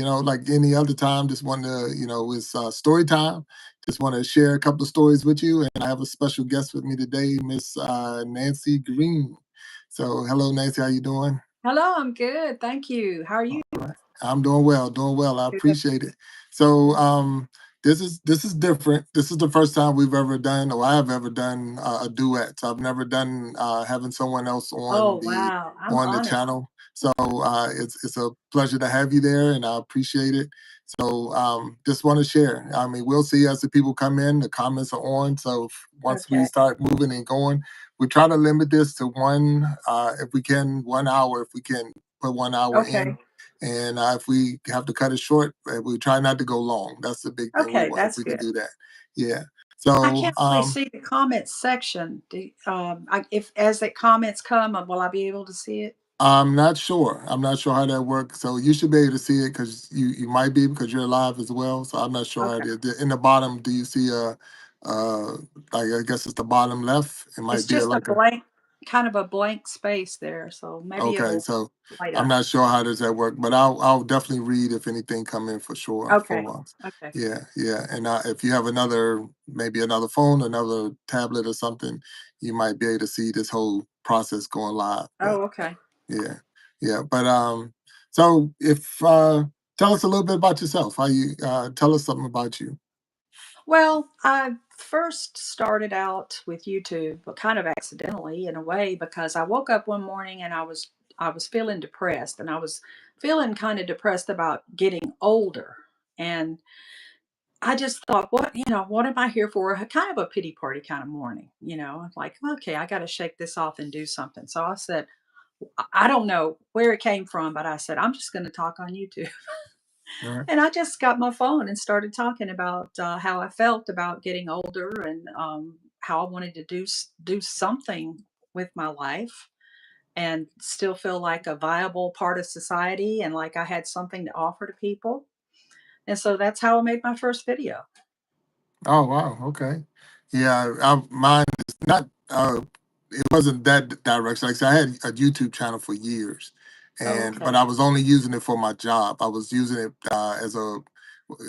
like any other time, just want to, it's story time. Just want to share a couple of stories with you. And I have a special guest with me today, Miss Nancy Greene. So, hello, Nancy. How you doing? Hello, I'm good. Thank you. How are you? All right. I'm doing well, doing well. I Good. appreciate it. So, this is different. This is the first time we've ever done, or I have ever done a duet. So I've never done having someone else Oh, on the wow. I'm honored. channel. So it's a pleasure to have you there, and I appreciate it. So just want to share. I mean, we'll see as the people come in. The comments are on. So once we Okay. start moving and going, we try to limit this to one, if we can, 1 hour. If we can put 1 hour in, Okay. and if we have to cut it short, we try not to go long. That's the big thing we Okay, want, if that's we can good. do that. Yeah. I So, can't really see the comments section. If as the comments come, will I be able to see it? I'm not sure. I'm not sure how that works. So you should be able to see it because you might be, because you're live as well. So I'm not sure how Okay. it is. In the bottom, do you see uh, like, I guess it's the bottom left. It It's might be just a like a. blank, kind of a blank space there. So maybe Okay, it'll so light I'm up. not sure how does that work, but I'll definitely read if anything come in for sure Okay. for us. Okay. Yeah, yeah. And if you have maybe another phone, another tablet or something, you might be able to see this whole process going live. But Oh, okay. yeah, yeah. But so if tell us a little bit about yourself. How you tell us something about you. Well, I first started out with YouTube, but kind of accidentally in a way because I woke up one morning and I was feeling depressed and I was feeling kind of depressed about getting older. And I just thought, what am I here for? Kind of a pity party kind of morning, like, okay, I got to shake this off and do something. So I said, I don't know where it came from, but I said, I'm just going to talk on YouTube. All right. And I just got my phone and started talking about how I felt about getting older and how I wanted to do something with my life and still feel like a viable part of society and like I had something to offer to people. And so that's how I made my first video. Oh wow. Okay. Yeah. Mine is not. It wasn't that direction. Like I said, I had a YouTube channel for years, Oh, but okay. I was only using it for my job. I was using it as a.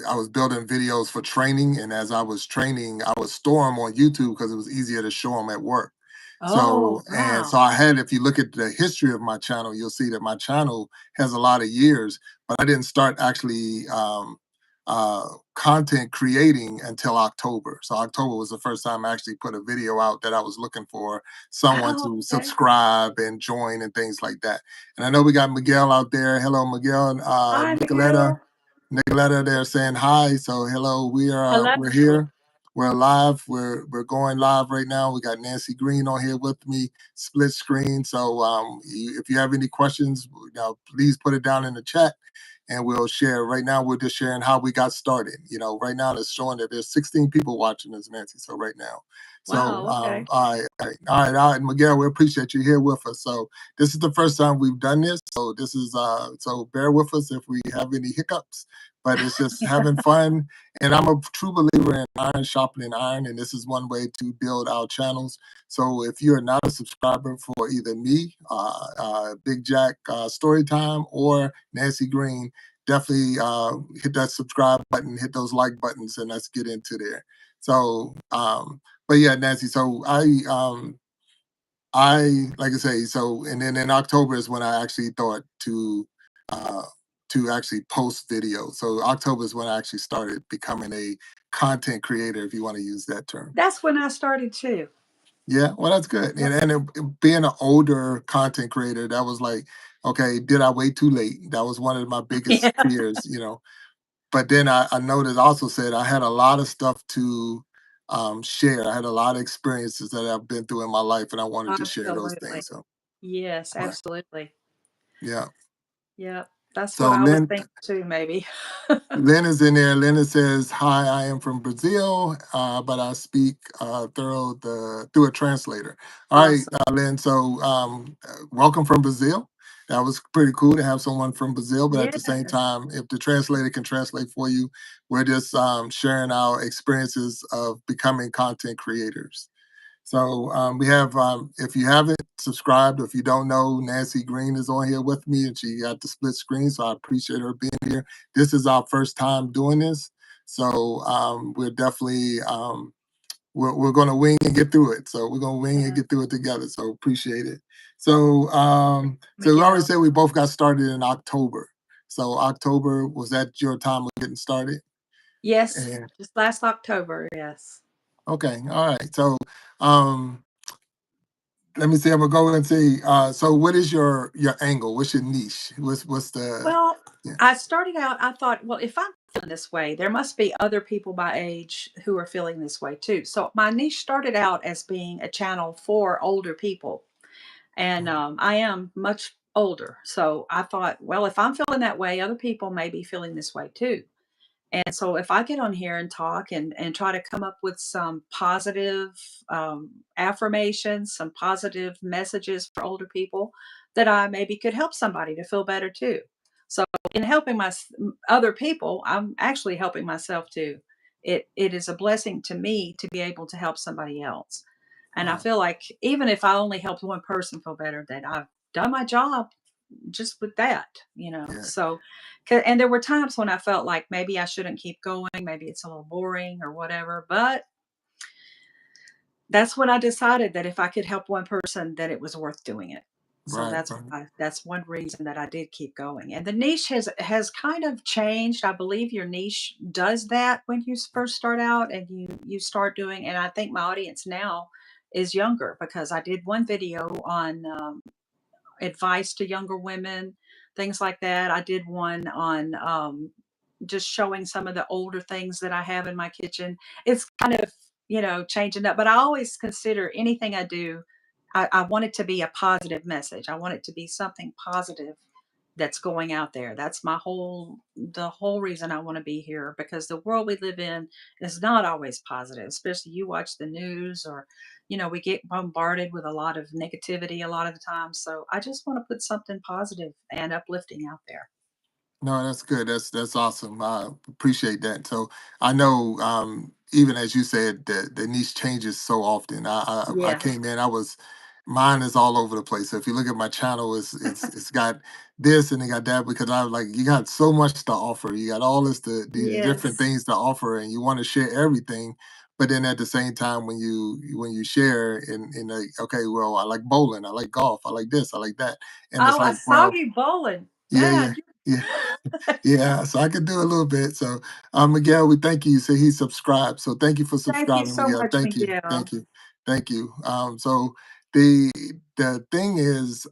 I was building videos for training, and as I was training, I would store them on YouTube because it was easier to show them at work. Oh, So wow. I had, if you look at the history of my channel, you'll see that my channel has a lot of years, but I didn't start actually uh, content creating until October. So October was the first time I actually put a video out that I was looking for someone Oh, to okay. subscribe and join and things like that. And I know we got Miguel out there. Hello, Miguel. And Hi, Nicoletta. Miguel. Nicoletta, they're saying hi. So hello, Hello. we're here. We're live. We're going live right now. We got Nancy Greene on here with me, split screen. So if you have any questions, please put it down in the chat and we'll share. Right now, we're just sharing how we got started. Right now it's showing that there's 16 people watching this, Nancy. So right now. So Wow. Okay. all right, Miguel, we appreciate you here with us. So this is the first time we've done this. So this is so bear with us if we have any hiccups, but it's just having fun. And I'm a true believer in iron sharpening iron, and this is one way to build our channels. So if you're not a subscriber for either me, Big Jack Storytime, or Nancy Greene, definitely hit that subscribe button, hit those like buttons, and let's get into there. So, but yeah, Nancy. So I like I say. So, and then in October is when I actually thought uh, to actually post videos. So October is when I actually started becoming a content creator, if you want to use that term. That's when I started too. Yeah, well, that's good. Yep. Being an older content creator, that was like, okay, did I wait too late? That was one of my biggest Yeah. fears. But then I noticed, also said I had a lot of stuff to share. I had a lot of experiences that I've been through in my life, and I wanted to share those Absolutely. things. So, Yes, right, absolutely. yeah. Yep. That's what So I was thinking too, maybe. Lynn is in there. Lynn says, "Hi, I am from Brazil, but I speak through a translator." All right, Awesome. Lynn. So, welcome from Brazil. That was pretty cool to have someone from Brazil, but at the same Yes. time, if the translator can translate for you, we're just sharing our experiences of becoming content creators. So we have, if you haven't subscribed, if you don't know, Nancy Greene is on here with me, and she got the split screen. So I appreciate her being here. This is our first time doing this, so we're definitely we're going to wing and get through it. So we're going to wing and Yeah. get through it together. So appreciate it. So so we already Miguel. said we both got started in October. So October, was that your time of getting started? Yes, And just last October. Yes. okay, all right. So um let me see. I'm gonna go and see. So what is your angle? What's your niche? What's the Well, yeah. I started out, I thought, well, if I'm feeling this way, there must be other people my age who are feeling this way too. So my niche started out as being a channel for older people. And I am much older. So I thought, well, if I'm feeling that way, other people may be feeling this way too. And so if I get on here and talk and try to come up with some positive affirmations, some positive messages for older people, that I maybe could help somebody to feel better too. So in helping other people, I'm actually helping myself too. It is a blessing to me to be able to help somebody else. And I Wow. feel like even if I only helped one person feel better, that I've done my job just with that, you know. Yeah. So, and there were times when I felt like maybe I shouldn't keep going, maybe it's a little boring or whatever. But that's when I decided that if I could help one person, that it was worth doing it. So Right. Right. that's one reason that I did keep going. And the niche has kind of changed. I believe your niche does that when you first start out and you start doing. And I think my audience now is younger because I did one video on advice to younger women, things like that. I did one on just showing some of the older things that I have in my kitchen. It's kind of, changing up, but I always consider anything I do, I want it to be a positive message. I want it to be something positive that's going out there. That's the whole reason I want to be here because the world we live in is not always positive, especially you watch the news or, we get bombarded with a lot of negativity a lot of the time. So I just want to put something positive and uplifting out there. No, that's good. That's awesome. I appreciate that. So I know, even as you said, the niche changes so often. I Yeah. came in, I was mine is all over the place. So if you look at my channel, it's got this and it got that because I was like, you got so much to offer. You got all these different Yes. things to offer, and you want to share everything. But then at the same time, when you share in like, okay, well, I like bowling, I like golf, I like this, I like that, and it's Oh, I like, saw well, you bowling. yeah, Man, yeah, yeah. Yeah, so I could do a little bit. So, Miguel, we thank you. You say he subscribed. So thank you for thank you subscribing, so Miguel. much, Thank you. Miguel. Thank you. Thank you. So the the thing is,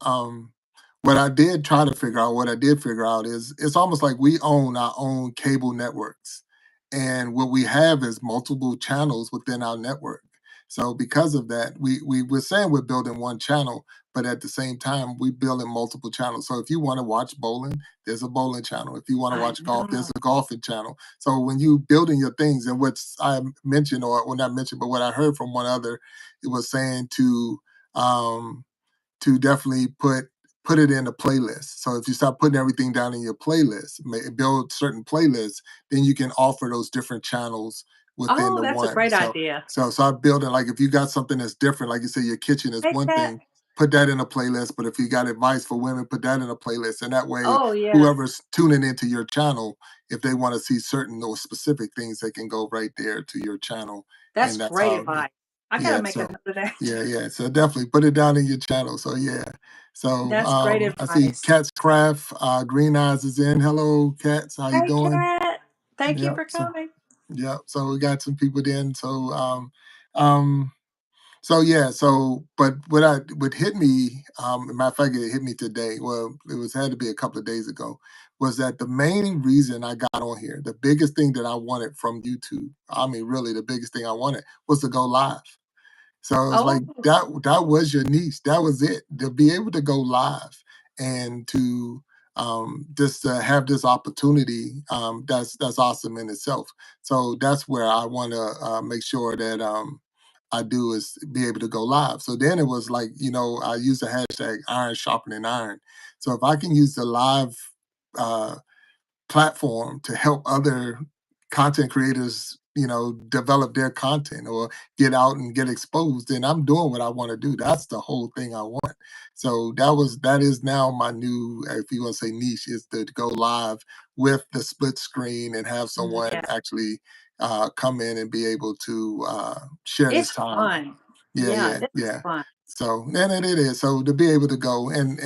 what I did try to figure out, what I did figure out is it's almost like we own our own cable networks. And what we have is multiple channels within our network. So because of that, we were saying we're building one channel, but at the same time, we building multiple channels. So if you want to watch bowling, there's a bowling channel. If you want to I watch golf, there's know. a golfing channel. So when you building your things, and what I mentioned, or well, not mentioned, but what I heard from one other, it was saying um, to definitely put it in a playlist. So if you start putting everything down in your playlist, build certain playlists, then you can offer those different channels within Oh, the that's a one. great idea. So I'm building, like, if you got something that's different, like you say, your kitchen is Hey, one Kat. thing, put that in a playlist. But if you got advice for women, put that in a playlist. And that way, Oh, yeah. whoever's tuning into your channel, if they want to see certain or specific things, they can go right there to your channel. That's And that's great how, advice. I gotta yeah. make a So note of that. yeah, yeah. So definitely put it down in your channel. So yeah. So That's great I see advice. Cat's Craft, Green Eyes is in. Hello, Cats. How you Hey, doing? Kat. Thank you Yeah. for So coming. yeah. So we got some people in. Um so yeah, so but what hit me, matter of fact, it hit me today. Well, it was had to be a couple of days ago. Was that the main reason I got on here? The biggest thing that I wanted from YouTube, I mean, really, the biggest thing I wanted was to go live. So it's Oh, like that was your niche. That was it. To be able to go live and to just to have this opportunity, that's awesome in itself. So that's where I want to make sure that I do is be able to go live. So then it was like, I use the hashtag Iron Sharpening Iron. So if I can use the live uh, platform to help other content creators develop their content or get out and get exposed, then I'm doing what I want to do. That's the whole thing I want. So that is now my new, if you want to say niche, is to go live with the split screen and have someone Yeah. actually come in and be able to share this It's time. fun. Yeah, Yeah, yeah, it is yeah. fun. So, and it is. So to be able to go and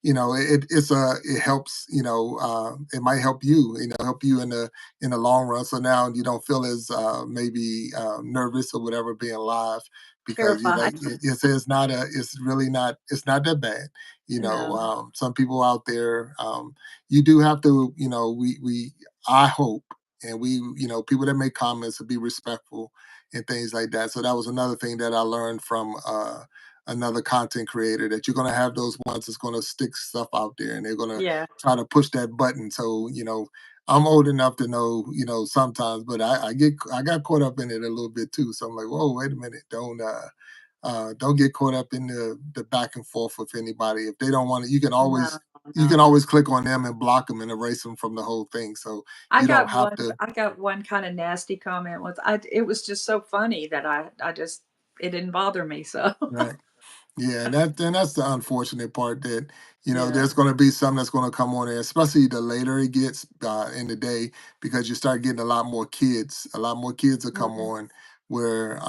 it helps, it might help you, help you in the long run. So now you don't feel as maybe nervous or whatever being live because Terrified. it's really not, it's not that bad. No. Some people out there, you do have to, I hope, and people that make comments to be respectful and things like that. So that was another thing that I learned from another content creator, that you're going to have those ones that's going to stick stuff out there and they're going to Yeah. try to push that button. So, I'm old enough to know, sometimes, but I got caught up in it a little bit too. So I'm like, whoa, wait a minute. Don't get caught up in the back and forth with anybody. If they don't want it, No, you can no. always click on them and block them and erase them from the whole thing. So you don't have to. I got one kind of nasty comment with I it was just so funny that I just it didn't bother me, so Right. Yeah, and that's the unfortunate part, that yeah. there's going to be some that's going to come on there, especially the later it gets in the day, because you start getting a lot more kids. A lot more kids will come Mhm. on where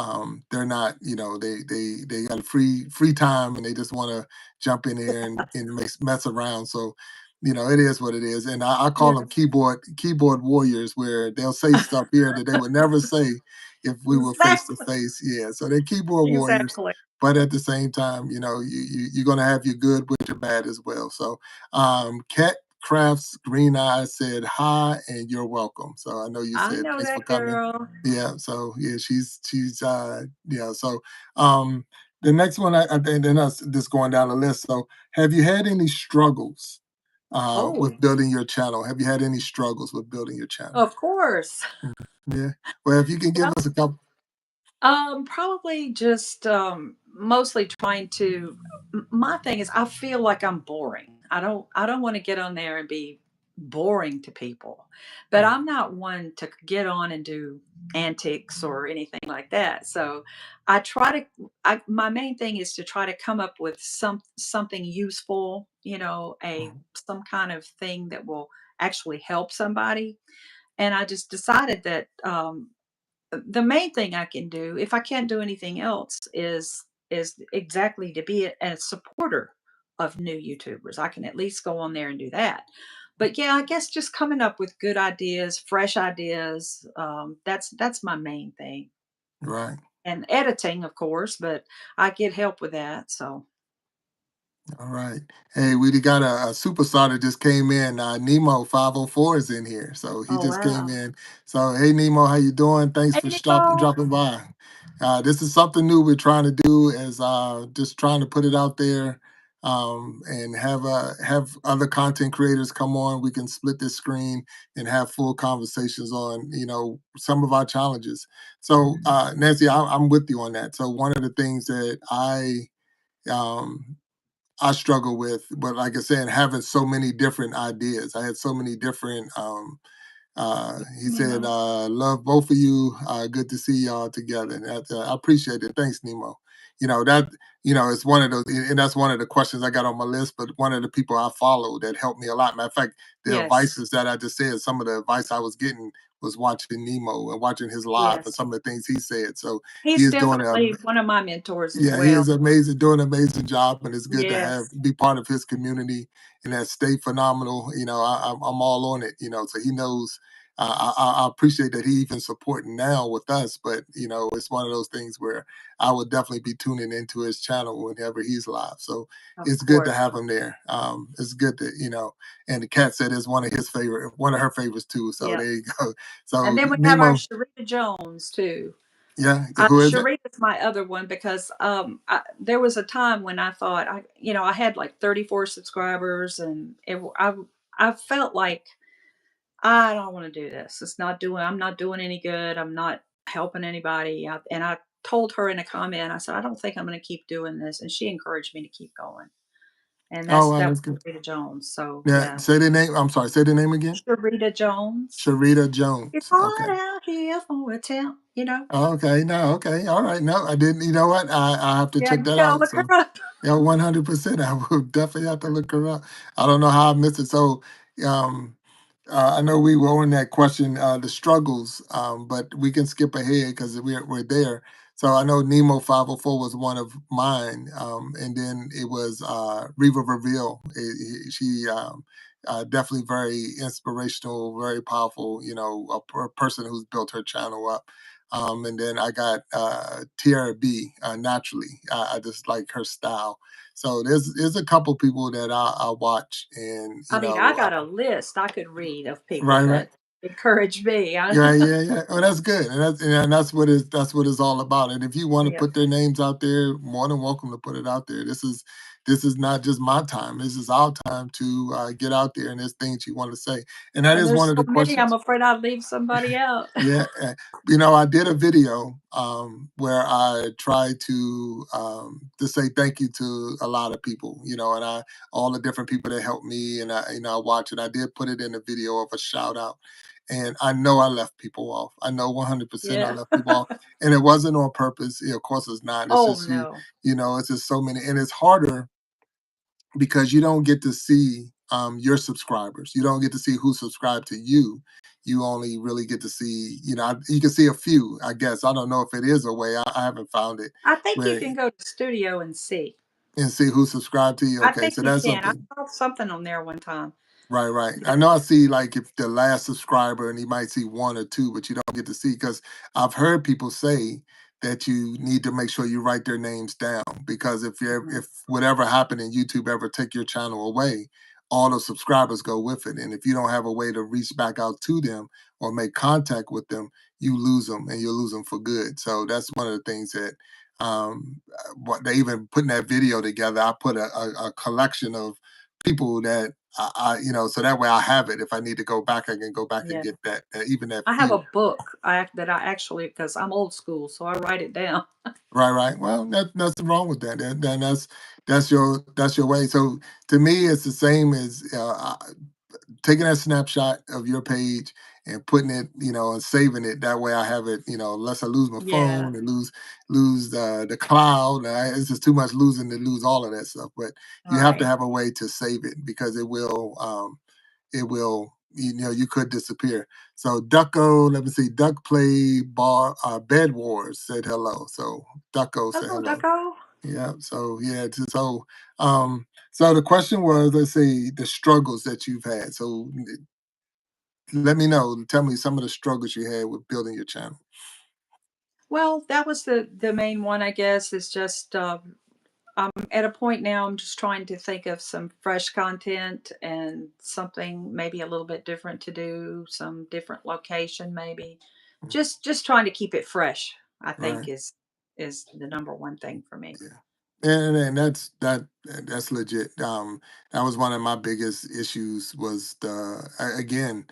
they're not, they got a free time and they just want to jump in there and mess around. So it is what it is, and I call Yeah. them keyboard warriors, where they'll say stuff here that they would never say if we were face to Exactly. face. Yeah, so they're keyboard warriors, Exactly. but at the same time, you're gonna have your good with your bad as well. So, Cat Crafts Green Eyes said hi and you're welcome. So I know you I said know thanks for that coming. girl. Yeah. So yeah, she's yeah. So um, the next one, I think, then us just going down the list. So have you had any struggles Oh, with building your channel? Have you had any struggles with building your channel? of course. Mhm. Yeah. Well, if you can give Well, us a couple. probably just mostly trying to. My thing is, I feel like I'm boring. I don't want to get on there and be boring to people, but Mm, I'm not one to get on and do antics or anything like that. So I try to. My main thing is to try to come up with something useful. A mm, some kind of thing that will actually help somebody. And I just decided that the main thing I can do, if I can't do anything else, is exactly to be a supporter of new YouTubers. I can at least go on there and do that. But yeah, I guess just coming up with good ideas, fresh ideas. That's my main thing, right. and editing, of course. But I get help with that. So, All right. Hey, we got a superstar that just came in. Nemo 504 is in here. So he oh just came wow, in. So hey Nemo, how you doing? Thanks hey for Nicole. dropping by. This is something new we're trying to do, is just trying to put it out there, and have other content creators come on. We can split this screen and have full conversations on, some of our challenges. So Nancy, I'm with you on that. So one of the things that um, I struggle with, but like I said, having so many different ideas. I had so many different he said, Nemo. love both of you. Good to see y'all together. And I appreciate it. Thanks, Nemo. That, it's one of those, and that's one of the questions I got on my list, but one of the people I follow that helped me a lot. Matter of fact, the Yes, advices that I just said, some of the advice I was getting was watching Nemo and watching his live and yes. some of the things he said. So he He's is doing definitely one of my mentors as yeah, he well. is amazing, doing an amazing job, and it's good to have Yes, be part of his community and that stay phenomenal. I'm all on it. So he knows. I appreciate that he even supporting now with us, but it's one of those things where I would definitely be tuning into his channel whenever he's live. So of it's good to course. have him there. It's good that and the cat said it's one of her favorites too. So Yeah. there you go. And So then we have our Nemo, Sharita Jones too. yeah, who is it? Sharita's my other one because there was a time when I thought I had like 34 subscribers, and I felt like I don't want to do this. I'm not doing any good. I'm not helping anybody. And I told her in a comment, I said, I don't think I'm going to keep doing this. And she encouraged me to keep going. and Oh, wow, that that's was good. Sharita Jones. So Yeah, yeah, say the name. I'm sorry, say the name again. Sharita Jones. Sharita It's Jones. Okay. hot out here for a temp, you know. Okay. No. Okay. All right. No, I didn't. You know what? I have to Yeah, check you that gotta out. look her So, up. yeah, 100%. I will definitely have to look her up. I don't know how I missed it. So, um, I know we were on that question, the struggles, but we can skip ahead because we're there. So I know Nemo 504 was one of mine, and then it was Reva Reveal. She definitely very inspirational, very powerful. You know, a person who's built her channel up. And then I got Tiara B. Naturally, I just like her style. So there's a couple people that I watch, and I mean, I got a list I could read of people right, right. that encourage me. Yeah, yeah, yeah. Oh, that's good, and that's what it's all about. And if you want to Yeah, put their names out there, more than welcome to put it out there. This is not just my time. This is our time to get out there, and there's things you want to say. And that and is there's one of so the many. I'm questions. afraid I'd leave somebody out. Yeah, I did a video where I tried to say thank you to a lot of people. And I all the different people that helped me, and I watch it. I did put it in a video of a shout out, and I know I left people off. I know 100% I Yeah. left people off, and it wasn't on purpose. Of course, it's not. It's Oh just who no. It's just so many, and it's harder because you don't get to see your subscribers. You don't get to see who subscribed to you. You only really get to see, you can see a few, I guess. I don't know if it is a way. I haven't found it I think you where can go to studio and see. and see who subscribed to you. I Okay, think so you that's can. I something. saw something on there one time. Right, right. I Yeah. know I see like if the last subscriber and you might see one or two, but you don't get to see because I've heard people say that you need to make sure you write their names down because Mhm. if whatever happened in YouTube ever take your channel away, all the subscribers go with it. And if you don't have a way to reach back out to them or make contact with them, you lose them and you lose them for good. So that's one of the things that what they even putting that video together. I put a collection of people that so that way I have it. If I need to go back, I can go back and Yeah. get that, even that I have few. a book that I actually, because I'm old school, so I write it down. Right, right. Well, that's wrong with that. That's your way. So to me, it's the same as taking a snapshot of your page and putting it, and saving it. That way I have it, unless I lose my Yeah, phone and lose the cloud. It's just too much losing to lose all of that stuff. But all you have to right. have a way to save it because it will you could disappear. So Ducko, let me see, Duck Play Bar Bed Wars said hello. So Ducko said Hello, hello. Ducko. Yeah. So yeah. So the question was, let's see, the struggles that you've had. So let me know. Tell me some of the struggles you had with building your channel. Well, that was the main one, I guess. Is just I'm at a point now. I'm just trying to think of some fresh content and something maybe a little bit different to do. Some different location, maybe. Just trying to keep it fresh. I think Right. is the number one thing for me. Yeah. And that's legit. That was one of my biggest issues was again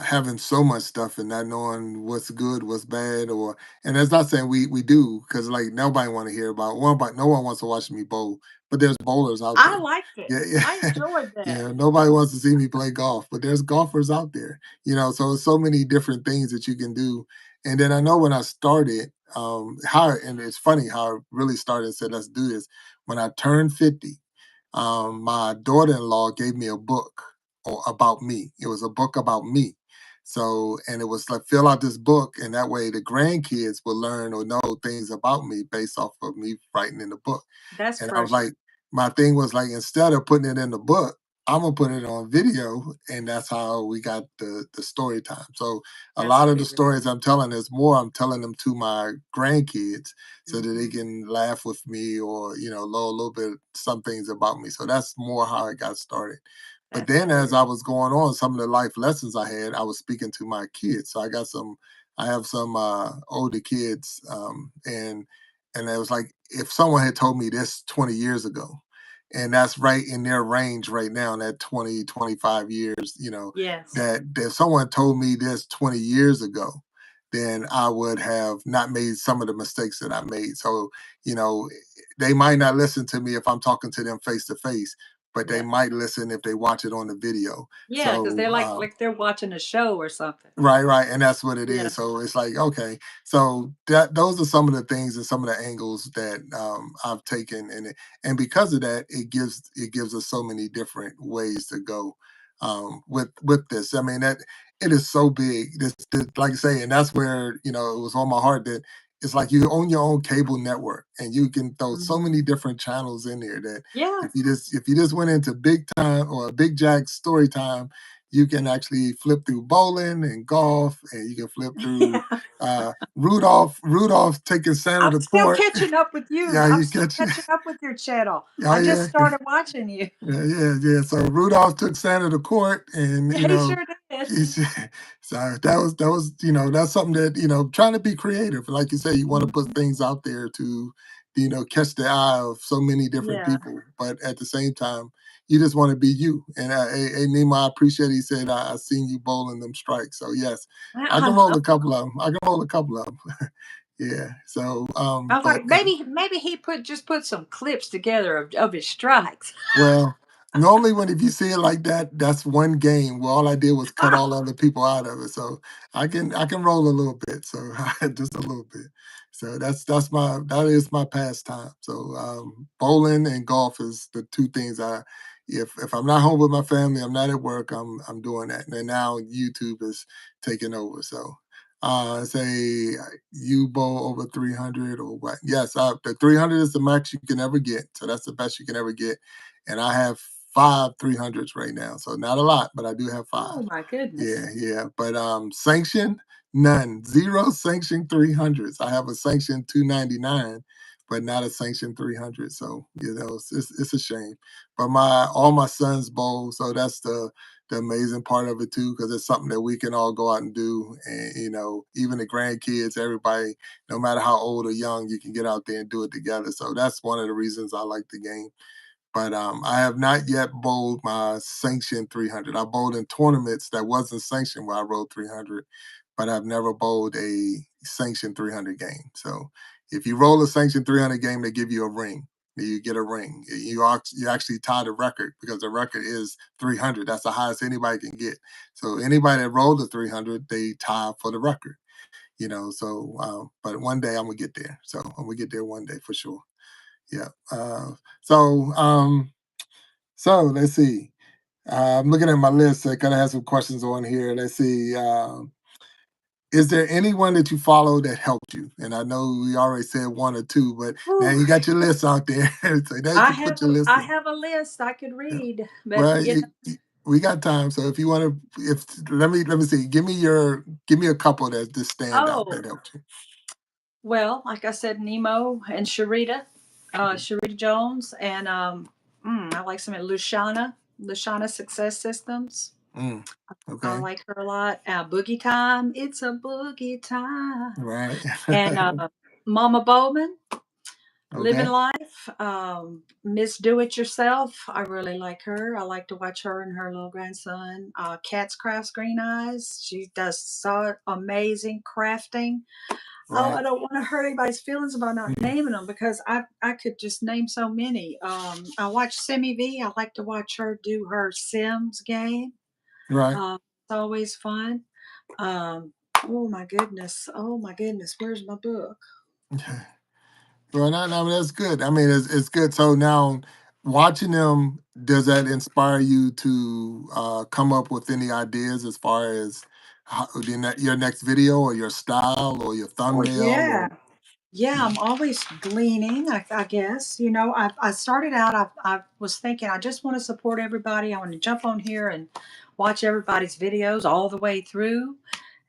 having so much stuff and not knowing what's good, what's bad, and that's not saying we do because like nobody want to hear about one, but no one wants to watch me bowl. But there's bowlers out I there. liked it. Yeah, I yeah, enjoyed that. yeah. Nobody wants to see me play golf, but there's golfers out there. So it's so many different things that you can do. And then I know when I started, and it's funny how I really started and said, let's do this. When I turned 50, my daughter-in-law gave me a book about me. It was a book about me. So, and it was like, fill out this book, and that way the grandkids will learn or know things about me based off of me writing in the book. That's And I was precious. like, my thing was like, instead of putting it in the book, I'm gonna put it on video, and that's how we got the story time. So a That's lot of the very stories I'm telling is more I'm telling them to my grandkids so that they hmm can laugh with me or know a little bit some things about me. So that's more how I got started. But That's then as very I was going on, some of the life lessons I had, I was speaking to my kids. So I have some older kids, and it was like if someone had told me this 20 years ago, and that's right in their range right now, in that 20, 25 years, yes. that if someone told me this 20 years ago, then I would have not made some of the mistakes that I made. So, you know, they might not listen to me if I'm talking to them face to face, but they Yeah. might listen if they watch it on the video. Yeah, because So they're like they're watching a show or something. right, right, and that's what it Yeah. is. So it's like, okay, so those are some of the things and some of the angles that I've taken, and because of that, it gives us so many different ways to go with this. I mean that it is so big. This like I say, and that's where it was on my heart that it's like you own your own cable network, and you can throw so Mhm. many different channels in there that Yeah. if you just went into Big Time or Big Jack Story Time, you can actually flip through bowling and golf, and you can flip through Rudolph taking Santa I'm to still court. catching up with you. Yeah, I'm you still catch it. catching up with your channel. Oh I just yeah, started watching you. yeah, yeah, yeah. So Rudolph took Santa to court, and He sure did. he's so that was that's something that trying to be creative. Like you say, you want to put Mhm. things out there to catch the eye of so many different Yeah. people, but at the same time, you just want to be you. And Nima, I appreciate. He said, I seen you bowling them strikes. So yes, I I can roll love a couple of them. I can roll a couple of them. Yeah. So I was but like, maybe he put some clips together of his strikes. well, normally when if you see it like that, that's one game. Well, all I did was cut all other people out of it. So I can roll a little bit. So just a little bit. So that is my pastime. So bowling and golf is the two things if I'm not home with my family, I'm not at work, I'm doing that. And then now YouTube is taking over. So say you bowl over 300 or what? Yes, the 300 is the max you can ever get. So that's the best you can ever get. And I have five 300s right now. So not a lot, but I do have five. Oh my goodness. Yeah, yeah. But sanction, none. Zero sanction 300s. I have a sanction 299, but not a sanction 300. So, it's a shame. But all my sons bowl, so that's the amazing part of it too, because it's something that we can all go out and do. And even the grandkids, everybody, no matter how old or young, you can get out there and do it together. So that's one of the reasons I like the game. But I have not yet bowled my sanctioned 300. I bowled in tournaments that wasn't sanctioned where I rolled 300, but I've never bowled a sanctioned 300 game. So if you roll a sanctioned 300 game, they give you a ring. You get a ring. You actually tie the record because the record is 300. That's the highest anybody can get. So anybody that rolled a 300, they tie for the record. So but one day I'm gonna get there. So I'm gonna get there one day for sure. Yeah. So let's see. I'm looking at my list. I kind of have some questions on here. Let's see. Is there anyone that you follow that helped you? And I know we already said one or two, but now Whew. you got your list out there. So now you can put your list I in. have a list I could Yeah. read, but Well, we got time. So if you want to, if let me see. Give me a couple that just stand out oh that helped you. well, like I said, Nemo and Sharita, Mhm. Sharita Jones, and I like some of Luciana Success Systems. Mm, I okay. like her a lot. Boogie Time, it's a boogie time, Right. and Mama Bowman. Living Okay. Life, Miss Do It Yourself. I really like her. I like to watch her and her little grandson. Cat's Crafts Green Eyes. She does so amazing crafting. Oh, Right. I don't want to hurt anybody's feelings about not naming them because I could just name so many. I watch Simi V. I like to watch her do her Sims game. Right. It's always fun. Um, oh my goodness. Oh my goodness. Where's my book? Well, no, that's good. I mean, it's good. So now, watching them, does that inspire you to come up with any ideas as far as your next video or your style or your Oh thumbnail yeah. or? Yeah, Mhm. I'm always gleaning, I guess. I started out, I was thinking, I just want to support everybody. I want to jump on here and watch everybody's videos all the way through.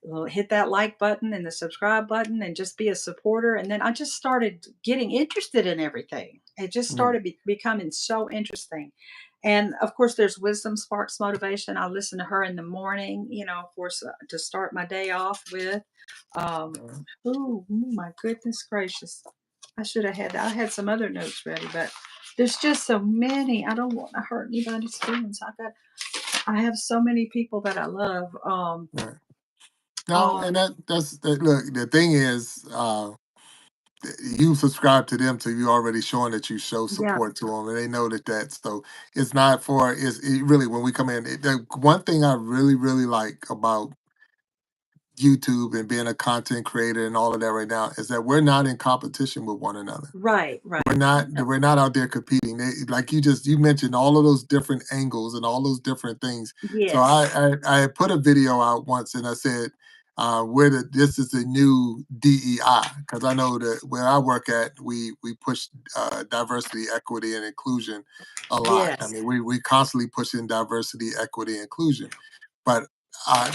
Well, hit that like button and the subscribe button and just be a supporter. And then I just started getting interested in everything. It just Mm, started becoming so interesting. And of course, there's Wisdom Sparks Motivation. I listen to her in the morning, of course, to start my day off with. Um, uh, my goodness gracious. I had some other notes ready, but there's just so many. I don't want to hurt anybody's feelings. I have so many people that I love. right. No, Uh, and that's look. The thing is, you subscribe to them, so you already showing that you show Yeah. support to them, and they know that. So it's not for really when we come in. The one thing I really like about YouTube and being a content creator and all of that right now is that we're not in competition with one another. Right. We're Right. not out there competing. Like you mentioned all of those different angles and all those different things. So Yes. I put a video out once and I said this is the new DEI, because I know that where I work at we push diversity, equity, and inclusion a lot. I Yes. mean we constantly pushing diversity, equity, and inclusion. But I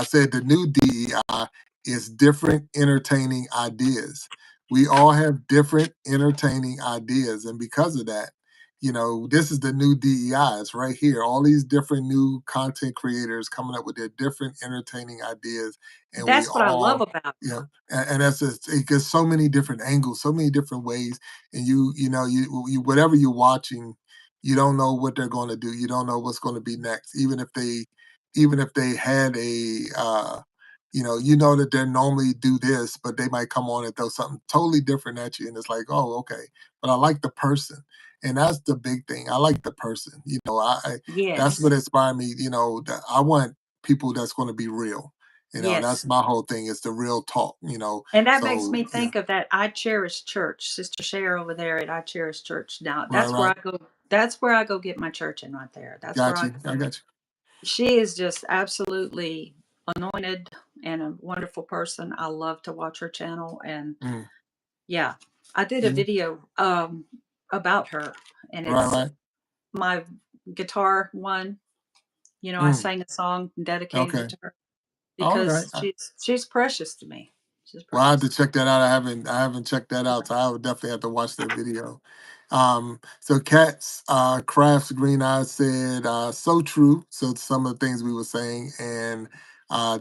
said the new DEI is different entertaining ideas. We all have different entertaining ideas, and because of that, this is the new DEI. It's right here. All these different new content creators coming up with their different entertaining ideas, and we That's what I love all, about and that's just it gets so many different angles, so many different ways, and you whatever you're watching, you don't know what they're going to do. You don't know what's going to be next, even if they had you know that they normally do this, but they might come on and throw something totally different at you, and it's like, oh, okay. But I like the person, and that's the big thing. I like the person. That's what Yes. inspired me. That I want people that's going to be real. That's Yes. my whole thing. It's the real talk. And that makes So me yeah, think of that I Cherish Church, Sister Cher over there at I Cherish Church. Now, right, that's where right. I go. That's where I go get my church in right there. That's where Got I you. I got She is just absolutely anointed and a wonderful person. I love to watch her channel, and you. yeah, I did a Yeah. video about her, and Right, it's right. my guitar one. I Mm, sang a song and dedicated it okay. to her All right. because she's precious to me. She's Well, I have to precious. check that out. I haven't checked that out, so I would definitely have to watch that video. So Kat's Crafts Green Eyes said, so true. So some of the things we were saying, and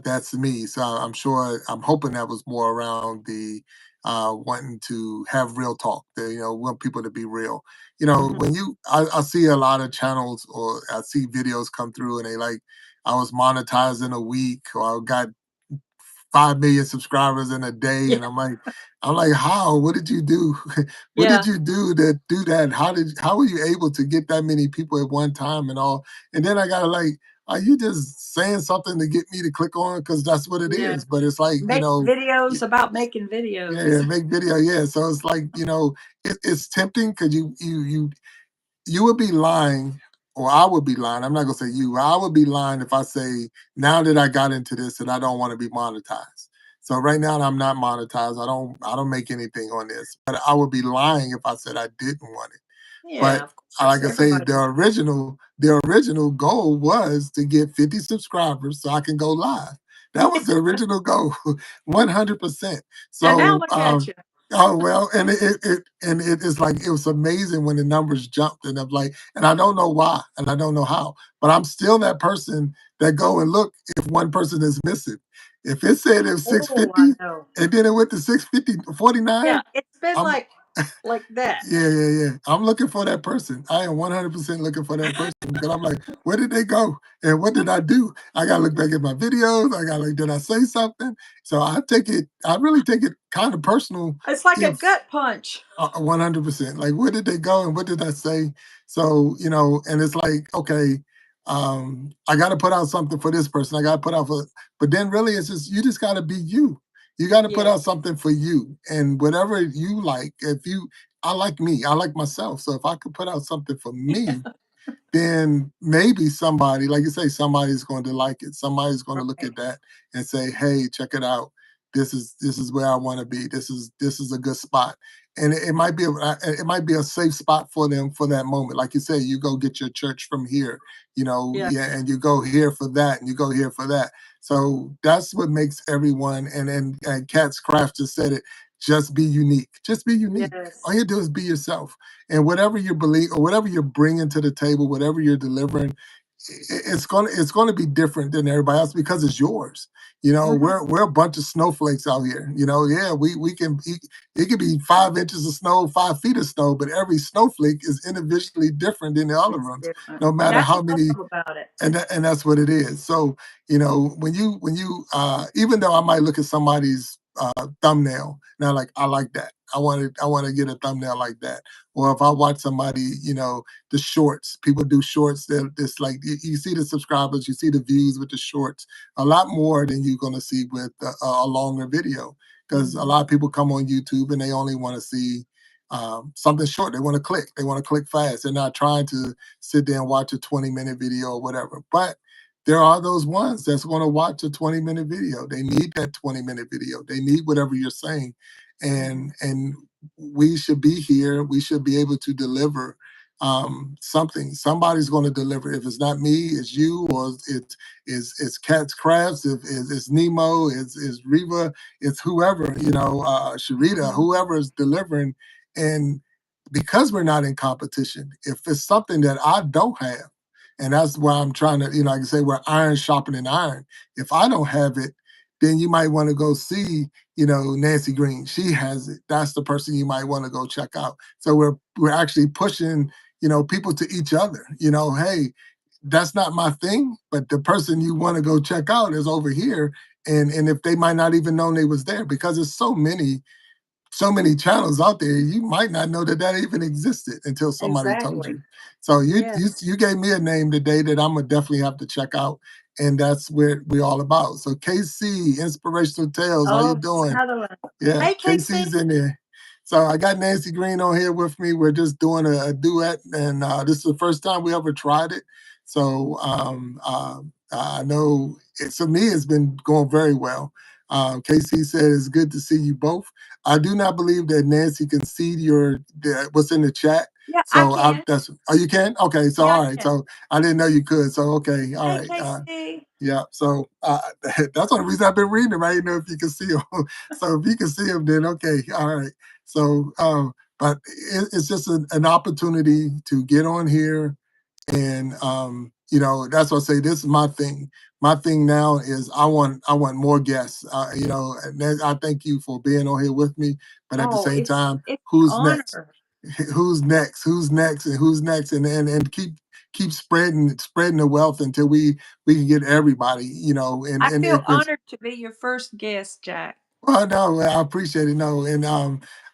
that's me. So I'm hoping that was more around the wanting to have real talk. Want people to be real. Hmm. When I see a lot of channels or I see videos come through and they like, I was monetized in a week, or I got 5 million subscribers in a day, Yeah, and I'm like, how? What did you do? What did yeah, you do to do that? How were you able to get that many people at one time and all? And then I gotta like, are you just saying something to get me to click on? Because that's what it yeah. is. But it's like, Make y- videos about making yeah, videos. make video, yeah. So it's like, it's tempting because you would be lying, or I would be lying. I'm not gonna say you. I would be lying if I say now that I got into this and I don't want to be monetized. So right now I'm not monetized. I don't make anything on this. But I would be lying if I said I didn't want it. Yeah, But of course. like I say, Everybody. the original goal was to get 50 subscribers so I can go live. That was the original goal, 100%. And now So, look at you. oh well, and it is like it was amazing when the numbers jumped, and I'm like, and I don't know why, and I don't know how, but I'm still that person that go and look if one person is missing. If it said it was Oh, I 650, know. and then it went to 650 Yeah, 49, it's been I'm like that. yeah, yeah, yeah. I'm looking for that person. I am 100% looking for that person because I'm like, where did they go? And what did I do? I got to look back at my videos. I got to, did I say something? So I really take it kind of personal It's like a if gut punch. 100%. Like, where did they go and what did I say? So, and it's like, okay, I got to put out something for this person. I got to put out but then really it's just, you just got to be you. You got to put Yes. out something for you and whatever you like. I like me, I like myself. So if I could put out something for me, then maybe somebody, like you say, somebody's going to like it. Somebody's going to look Right. at that and say, "Hey, check it out. This is where I want to be. This is a good spot." And it might be a safe spot for them for that moment. Like you say, you go get your church from here, Yeah. yeah, and you go here for that, and you go here for that. So that's what makes everyone. And Cat's Craft just said it. Just be unique. Just be unique. All Yes. you do is be yourself, and whatever you believe or whatever you're bringing to the table, whatever you're delivering, it's gonna be different than everybody else because it's yours. Hmm. We're a bunch of snowflakes out here. Yeah, we can it could be 5 inches of snow, 5 feet of snow, but every snowflake is individually different than the other It's ones, different. no And matter that's how what I many. love about it. And that's what it is. So when you even though I might look at somebody's thumbnail. Now, like I like that. I want to get a thumbnail like that. Or if I watch somebody, the shorts, people do shorts. That it's like you see the subscribers, you see the views with the shorts a lot more than you're going to see with a longer video because a Mhm. lot of people come on YouTube and they only want to see something short. They want to click. They want to click fast. They're not trying to sit there and watch a 20-minute video or whatever. But there are those ones that's going to watch a 20-minute video. They need that 20-minute video. They need whatever you're saying. Mhm. And we should be here. We should be able to deliver something. Somebody's going to deliver. If it's not me, it's you, or it's Cat's Crafts, if it's Nemo, it's Reva, it's whoever, Sharita, Mhm. whoever is delivering. And because we're not in competition, if it's something that I don't have, and that's why I'm trying to, like I say, we're iron sharpening iron. If I don't have it, then you might want to go see, Nancy Greene. She has it. That's the person you might want to go check out. So we're actually pushing, people to each other. Hey, that's not my thing, but the person you want to go check out is over here. And if they might not even know they was there because there's so many channels out there, you might not know that even existed until somebody told Exactly. you. So you Yeah. you you gave me a name today that I'm gonna definitely have to check out, and that's what we're all about. So KC, Inspirational Tales, how you Oh, it's doing? another one. Yeah, Hey, Casey. KC's in there. So I got Nancy Greene on here with me. We're just doing a duet, and this is the first time we ever tried it. So I know for me, it's been going very well. KC said it's good to see you both. I do not believe that Nancy can see what's in the chat. Yeah, I So can. you can? Okay, so Yeah, I all right. can. So I didn't know you could. So okay, all Hey, right. Casey. Yeah, so that's one reason I've been reading them. I didn't know if you can see them. So if you can see them, then okay, all right. So, but it's just an opportunity to get on here, and that's what I say. This is my thing. My thing now is I want more guests. And I thank you for being on here with me. But at the Oh, same time, it's an who's next? honor. Who's next? Who's next? And who's next? And keep spreading the wealth until we can get everybody. And I and feel if it's honored to be your first guest, Jack. well, no, I appreciate it. No, and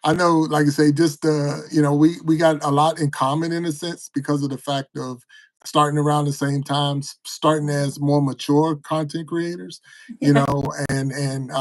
I know, like I say, just we got a lot in common in a sense because of the fact of starting around the same time, starting Mhm. as more mature content creators, Yeah. and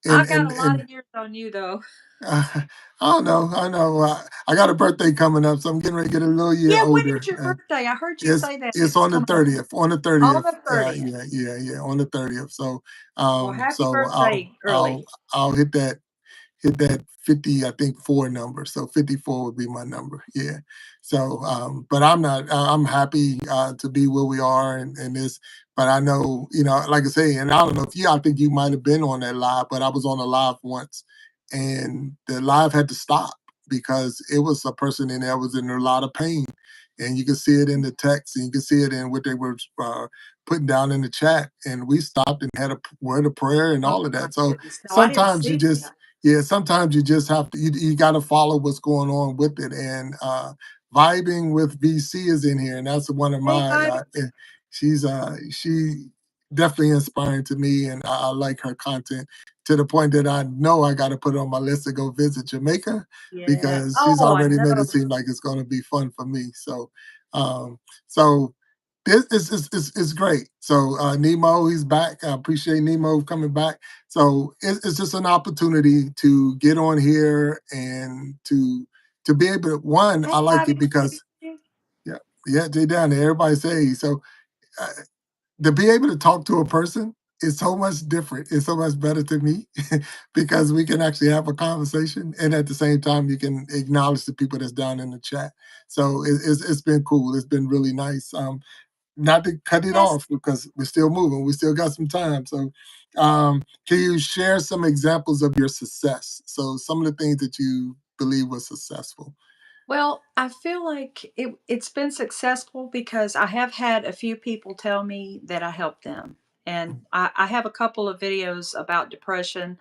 I got a and lot and of years on you, though. I don't know, I know. I got a birthday coming up, so I'm getting ready to get a little year Yeah, when older. is your birthday? I heard you It's say that it's it's on the coming up 30th. On the on 30th. the 30th. Yeah, yeah, yeah. On the 30th. So Well, happy so birthday early. I'll hit that 50, I think, four number. So 54 would be my number. Yeah. So, but I'm not, I'm happy to be where we are and this, but I know, like I say, and I don't know if I think you might have been on that live, but I was on a live once and the live had to stop because it was a person in there was in a lot of pain. And you can see it in the text and you can see it in what they were putting down in the chat. And we stopped and had a word of prayer and Oh all of my that. So goodness. No, I didn't sometimes you see just that. yeah, sometimes you just have to you got to follow what's going on with it. And vibing with VC is in here, and that's one of Hey, my buddy. she definitely inspiring to me, and I like her content to the point that I know I got to put it on my list to go visit Jamaica Yeah. because she's Oh, I already made know. it seem like it's going to be fun for me. So this is great. So Nemo, he's back. I appreciate Nemo coming back. So it's just an opportunity to get on here and to be able to one. Hey, I like Bobby. it because yeah, yeah, Jay down there. Everybody say so. Uh, to be able to talk to a person is so much different. It's so much better to me because we can actually have a conversation, and at the same time, you can acknowledge the people that's down in the chat. So it's been cool. It's been really nice. Not to cut it Yes. off because we're still moving. We still got some time. So, can you share some examples of your success? So, some of the things that you believe was successful. Well, I feel like it's been successful because I have had a few people tell me that I helped them. And I have a couple of videos about depression.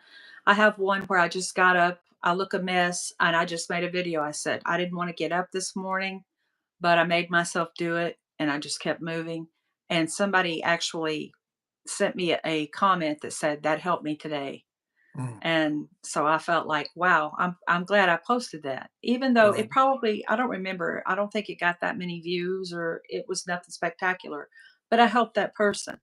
I have one where I just got up, I look a mess, and I just made a video. I said, I didn't want to get up this morning, but I made myself do it and I just kept moving. And somebody actually sent me a comment that said, that helped me today. Mm. And so I felt like, wow, I'm glad I posted that. Even though it Right. probably, I don't remember, I don't think it got that many views or it was nothing spectacular, but I helped that person.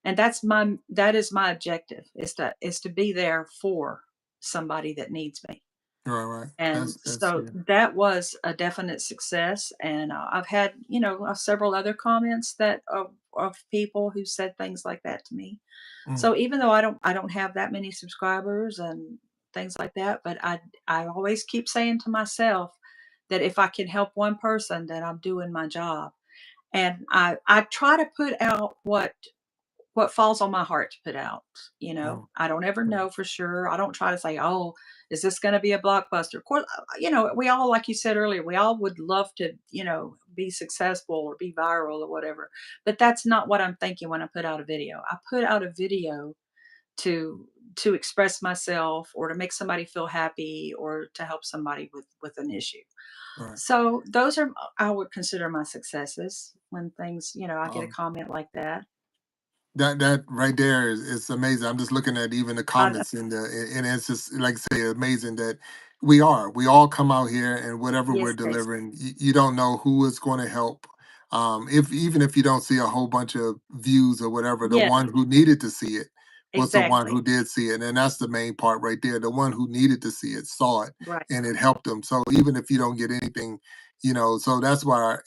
And that is my objective, is to be there for somebody that needs me. Right. Right. And That's so yeah. that was a definite success. And I've had, several other comments that of people who said things like that to me. Mm. So even though I don't have that many subscribers and things like that, but I always keep saying to myself that if I can help one person, then I'm doing my job. And I try to put out what falls on my heart to put out. Mm. I don't ever Mm. know for sure. I don't try to say, oh, is this going to be a blockbuster? Of course, we all, like you said earlier, we all would love to, be successful or be viral or whatever. But that's not what I'm thinking when I put out a video. I put out a video to express myself or to make somebody feel happy or to help somebody with an issue. Right. So those are, I would consider, my successes when things, I get a Um, comment like that. that right there is amazing. I'm just looking at even the I know. comments and it's just like I say amazing that we all come out here and whatever we're Yes, yes. delivering, you don't know who is going to help. If even if you don't see a whole bunch of views or whatever, the Yeah, one who needed to see it was the one exactly. who did see it, and that's the main part right there. The one who needed to see it saw it, Right. and it helped them. So even if you don't get anything, so that's why,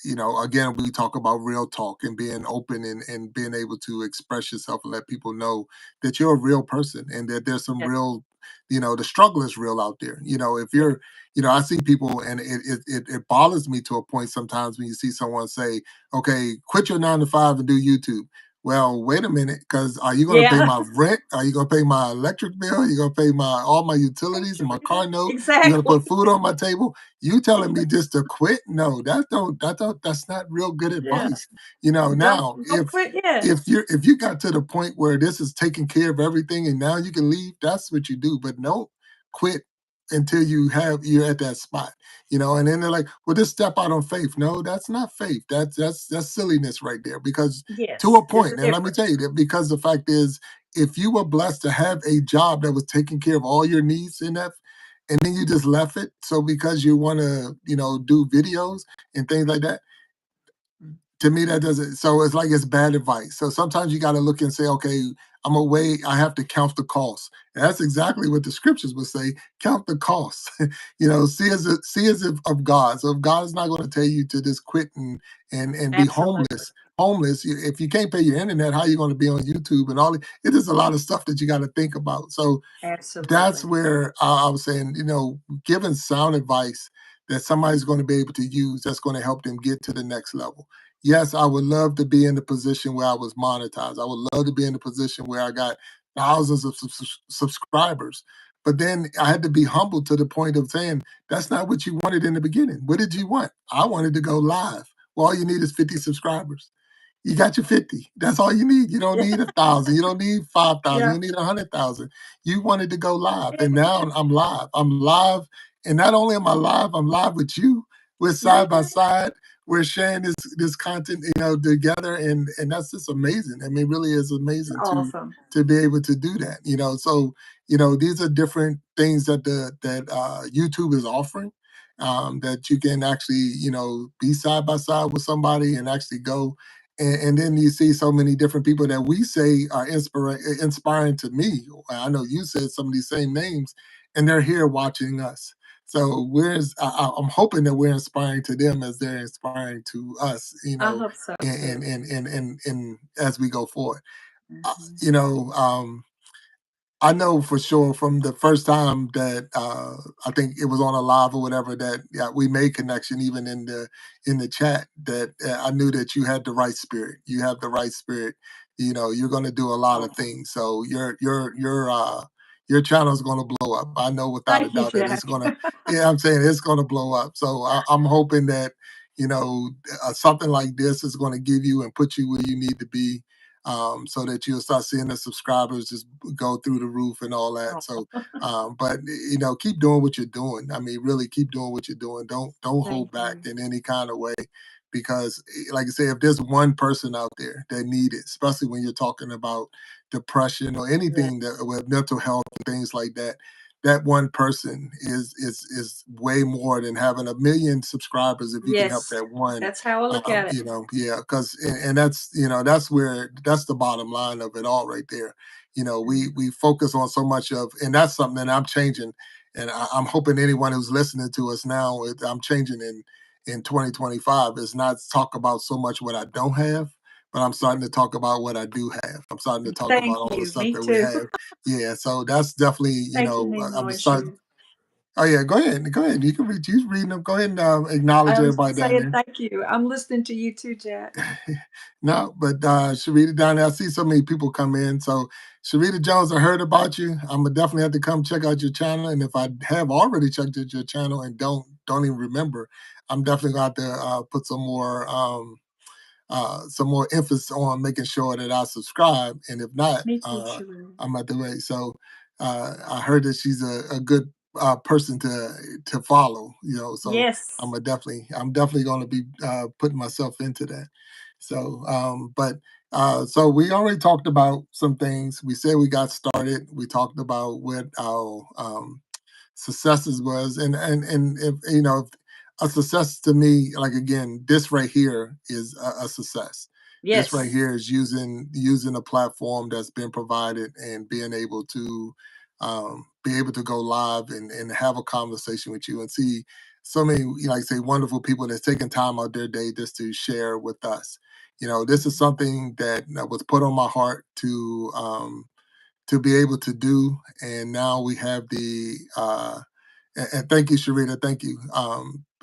again, we talk about real talk and being open and being able to express yourself and let people know that you're a real person and that there's some Yeah, real, the struggle is real out there. If yeah. you're, I see people and it bothers me to a point sometimes when you see someone say, okay, quit your 9 to 5 and do YouTube. Well, wait a minute, because are you going to pay Yeah. my rent? Are you going to pay my electric bill? Are you going to pay my all my utilities and my Electric bill. car note? You're going to Exactly. put food on my table? You telling me just to quit? No, that's not real good Yeah. advice. Don't Now don't quit yet. if you got to the point where this is taking care of everything and now you can leave, that's what you do. But no, quit until you're at that spot. And then they're like, well, just step out on faith. No, that's not faith. That's silliness right there. Because to Yes, a there's a point, and let me tell difference. you that because the fact is, if you were blessed to have a job that was taking care of all your needs in that and then you just left it. So because you want to, do videos and things like that, to me that doesn't. So it's like it's bad advice. So sometimes you got to look and say, okay, I'm away. I have to count the costs. And that's exactly what the scriptures would say. Count the costs. See as if of God. So if God is not going to tell you to just quit and be Absolutely. homeless, if you can't pay your internet, how are you going to be on YouTube and all? It is a lot of stuff that you got to think about. So that's Absolutely. where I was saying, giving sound advice that somebody's going to be able to use that's going to help them get to the next level. Yes, I would love to be in the position where I was monetized. I would love to be in the position where I got thousands of subscribers. But then I had to be humble to the point of saying, that's not what you wanted in the beginning. What did you want? I wanted to go live. Well, all you need is 50 subscribers. You got your 50. That's all you need. You don't Yeah. need 1,000. You don't need 5,000. You Yeah. don't need 100,000. You wanted to go live. And Yeah. now I'm live. I'm live. And not only am I live, I'm live with you. We're side by Yeah. side. We're sharing this content, together. And that's just amazing. I mean, it really is amazing Awesome. to be able to do that. So, these are different things that YouTube is offering. That you can actually, be side by side with somebody and actually go and then you see so many different people that we say are inspiring to me. I know you said some of these same names, and they're here watching us. So I'm hoping that we're inspiring to them as they're inspiring to us, I hope so and too. as we go forward. Uh, Mhm. you know, I know for sure from the first time that I think it was on a live or whatever that yeah, we made connection even in the chat that I knew that you had the right spirit. You have the right spirit. You're going to do a lot of Awesome. things. So your channel is going to blow up. I know without a Thank you, doubt that it's Jack. going to. Yeah, I'm saying it's going to blow up. So I'm hoping that you know something like this is going to give you and put you where you need to be so that you'll start seeing the subscribers just go through the roof and all that. Oh, So, but keep doing what you're doing. I mean, really keep doing what you're doing. Don't hold thank back you. in any kind of way, because, like I say, if there's one person out there that need it, especially when you're talking about depression or Yeah. anything that with mental health and things like that, that one person is way more than having a million subscribers if you can help Yes, that one. that's how I look at it. Yeah, because and that's that's where that's the bottom line of it all right there. Mhm. We focus on so much of, and that's something that I'm changing, and I'm hoping anyone who's listening to us now, I'm changing in 2025 is not talk about so much what I don't have, but I'm starting to talk about what I do have. I'm starting to talk about Thank all the you. stuff Me that we too. have. Yeah, so that's definitely, Thank you, Nemo I'm and starting. Shu. Oh yeah, go ahead, go ahead. You can read. You reading them. Go ahead and acknowledge I was everybody down saying there. thank you. I'm listening to you too, Jack. No, but Sharita down there, I see so many people come in. So Sharita Jones, I heard about you. I'm gonna definitely have to come check out your channel. And if I have already checked out your channel and don't even remember, I'm definitely gonna have to put some more emphasis on making sure that I subscribe. And if not, Me too, Shu. I'm at the way. So I heard that she's a good person to follow. So Yes. I'm definitely going to be putting myself into that. So, so we already talked about some things. We said we got started. We talked about what our successes was, and if if a success to me, like again, this right here is a success. This right Yes. here is using a platform that's been provided and being able to be able to go live and have a conversation with you and see so many, like say, wonderful people that's taking time out their day just to share with us. This is something that was put on my heart to be able to do. And now we have and thank you, Sharita. Thank you.